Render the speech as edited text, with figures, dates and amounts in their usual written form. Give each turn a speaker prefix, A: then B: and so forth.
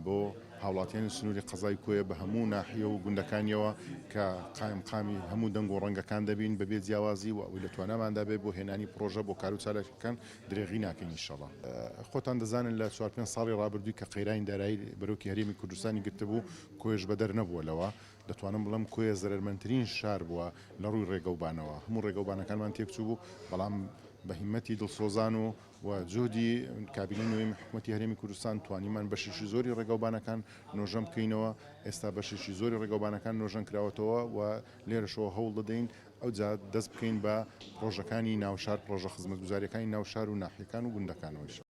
A: بۆ هاوڵاتیانی سنووری قەزای کۆیە بە هەموو ناحیە و گوندەکانیەوە کە قامی هەموو دەنگ و ڕەنگەکان دەبین بەبێ جیاوازی و ئەوی لە تواناماندا بێت بۆ هێنانی پرۆژە بۆ کار و چالاکیەکان درێغی ناکەین ئینشەڵڵا. خۆتان دەزانن لە 4-5 ساڵی ڕابردووی کە قەیرانی دارایی بەرەوکی هەرێمی کوردستانی گرتبوو کۆیش بەدەر نەبووەلەوە دەتوانم بڵم کۆیە زەرمەندترین شار بووە لە ڕووی ڕێگەوبانەوە هەموو ڕێگەوبانەکانمان تێکچوو بوو بەڵام بە هیمەتی دڵسۆزان و جۆدی کابینەوەی حکوومەتی هەرێمی کوردستان توانیمان بەشیشی زۆری ڕێگەوبانەکان نۆژەم بکەینەوە ئێستا بەشیشی زۆری ڕێگەوبانەکان نۆژەن کراوەتەوە و لێرەشەوە هەوڵ دەدەین ئەو جا دەست بکەین بە پرۆژەکانی ناوشار پرۆژە خزمەتگوزاریەکانی ناوشار و ناحیەکان و گوندەکانەوەیش.